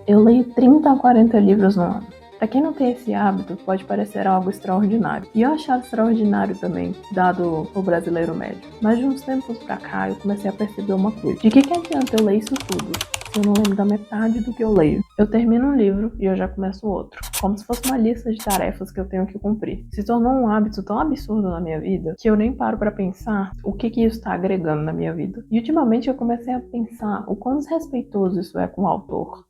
Eu leio 30 a 40 livros no ano. Pra quem não tem esse hábito, pode parecer algo extraordinário. E eu achava extraordinário também, dado o brasileiro médio. Mas de uns tempos pra cá, eu comecei a perceber uma coisa. De que adianta eu ler isso tudo, se eu não lembro da metade do que eu leio? Eu termino um livro e eu já começo outro. Como se fosse uma lista de tarefas que eu tenho que cumprir. Se tornou um hábito tão absurdo na minha vida, que eu nem paro pra pensar o que isso tá agregando na minha vida. E ultimamente eu comecei a pensar o quão desrespeitoso isso é com o autor.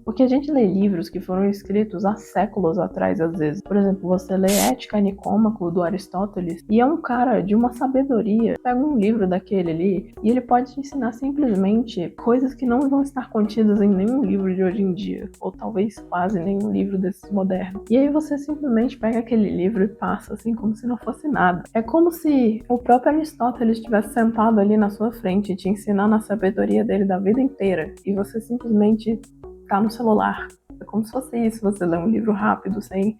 Porque a gente lê livros que foram escritos há séculos atrás, às vezes. Por exemplo, você lê Ética Nicômaco, do Aristóteles, e é um cara de uma sabedoria. Pega um livro daquele ali, e ele pode te ensinar simplesmente coisas que não vão estar contidas em nenhum livro de hoje em dia. Ou talvez quase nenhum livro desses modernos. E aí você simplesmente pega aquele livro e passa, assim, como se não fosse nada. É como se o próprio Aristóteles estivesse sentado ali na sua frente, te ensinando a sabedoria dele da vida inteira. E você simplesmente tá no celular. É como se fosse isso, você lê um livro rápido, sem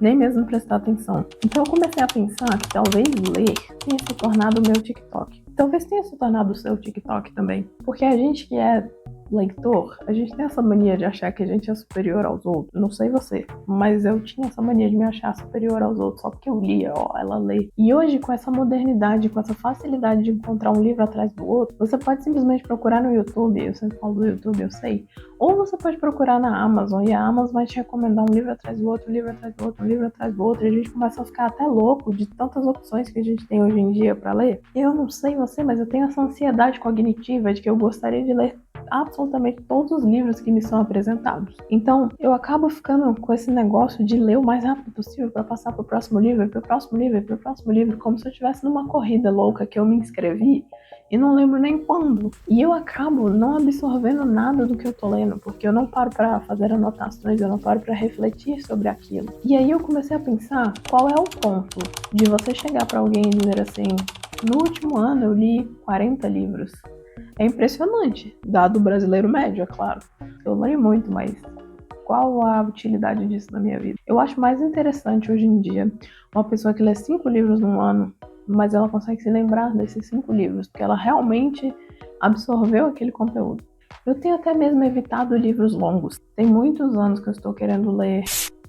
nem mesmo prestar atenção. Então eu comecei a pensar que talvez ler tenha se tornado o meu TikTok. Talvez tenha se tornado o seu TikTok também. Porque a gente que é leitor, a gente tem essa mania de achar que a gente é superior aos outros. Não sei você, mas eu tinha essa mania de me achar superior aos outros só porque eu lia, ela lê. E hoje, com essa modernidade, com essa facilidade de encontrar um livro atrás do outro, você pode simplesmente procurar no YouTube, eu sempre falo do YouTube, eu sei, ou você pode procurar na Amazon, e a Amazon vai te recomendar um livro atrás do outro, um livro atrás do outro, um livro atrás do outro, e a gente começa a ficar até louco de tantas opções que a gente tem hoje em dia para ler. E eu não sei você, mas eu tenho essa ansiedade cognitiva de que eu gostaria de ler absolutamente todos os livros que me são apresentados. Então, eu acabo ficando com esse negócio de ler o mais rápido possível para passar pro próximo livro, pro próximo livro, pro próximo livro, como se eu estivesse numa corrida louca que eu me inscrevi e não lembro nem quando. E eu acabo não absorvendo nada do que eu tô lendo, porque eu não paro para fazer anotações, eu não paro para refletir sobre aquilo. E aí eu comecei a pensar qual é o ponto de você chegar para alguém e dizer assim: no último ano eu li 40 livros. É impressionante, dado o brasileiro médio, é claro. Eu leio muito, mas qual a utilidade disso na minha vida? Eu acho mais interessante hoje em dia uma pessoa que lê 5 livros num ano, mas ela consegue se lembrar desses 5 livros, porque ela realmente absorveu aquele conteúdo. Eu tenho até mesmo evitado livros longos. Tem muitos anos que eu estou querendo ler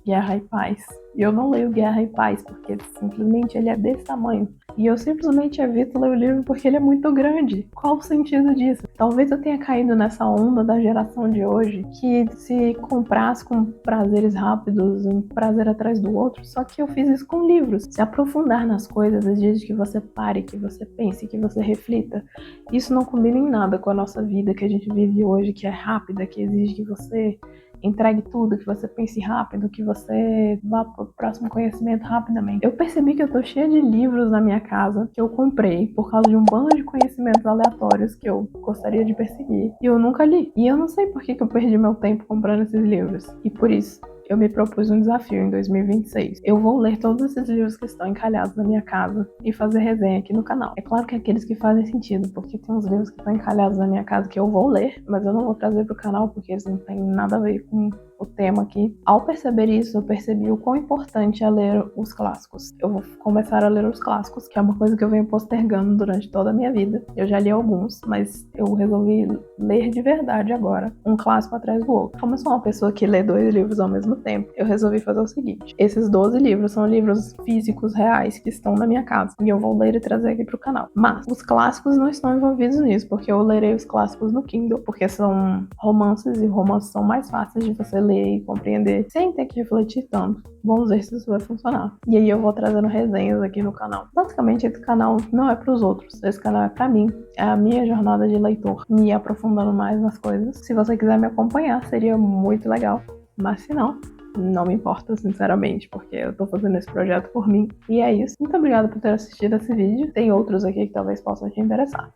Guerra e Paz. E eu não leio Guerra e Paz, porque simplesmente ele é desse tamanho. E eu simplesmente evito ler o livro porque ele é muito grande. Qual o sentido disso? Talvez eu tenha caído nessa onda da geração de hoje, que se comprasse com prazeres rápidos, um prazer atrás do outro, só que eu fiz isso com livros. Se aprofundar nas coisas exige que você pare, que você pense, que você reflita. Isso não combina em nada com a nossa vida que a gente vive hoje, que é rápida, que exige que você entregue tudo, que você pense rápido, que você vá pro próximo conhecimento rapidamente. Eu percebi que eu tô cheia de livros na minha casa que eu comprei por causa de um bando de conhecimentos aleatórios que eu gostaria de perseguir e eu nunca li. E eu não sei por que eu perdi meu tempo comprando esses livros. E por isso, eu me propus um desafio em 2026. Eu vou ler todos esses livros que estão encalhados na minha casa e fazer resenha aqui no canal. É claro que aqueles que fazem sentido, porque tem uns livros que estão encalhados na minha casa que eu vou ler, mas eu não vou trazer pro canal porque eles não têm nada a ver com o tema aqui. Ao perceber isso, eu percebi o quão importante é ler os clássicos. Eu vou começar a ler os clássicos, que é uma coisa que eu venho postergando durante toda a minha vida. Eu já li alguns, mas eu resolvi ler de verdade agora, um clássico atrás do outro. Como eu sou uma pessoa que lê 2 livros ao mesmo tempo, eu resolvi fazer o seguinte: esses 12 livros são livros físicos reais que estão na minha casa, e eu vou ler e trazer aqui pro canal. Mas os clássicos não estão envolvidos nisso, porque eu lerei os clássicos no Kindle, porque são romances, e romances são mais fáceis de você ler e compreender sem ter que refletir tanto. Vamos ver se isso vai funcionar. E aí eu vou trazendo resenhas aqui no canal. Basicamente, esse canal não é pros outros, esse canal é pra mim. É a minha jornada de leitor, me aprofundando mais nas coisas. Se você quiser me acompanhar, seria muito legal. Mas se não, não me importa, sinceramente, porque eu tô fazendo esse projeto por mim. E é isso. Muito obrigada por ter assistido esse vídeo. Tem outros aqui que talvez possam te interessar.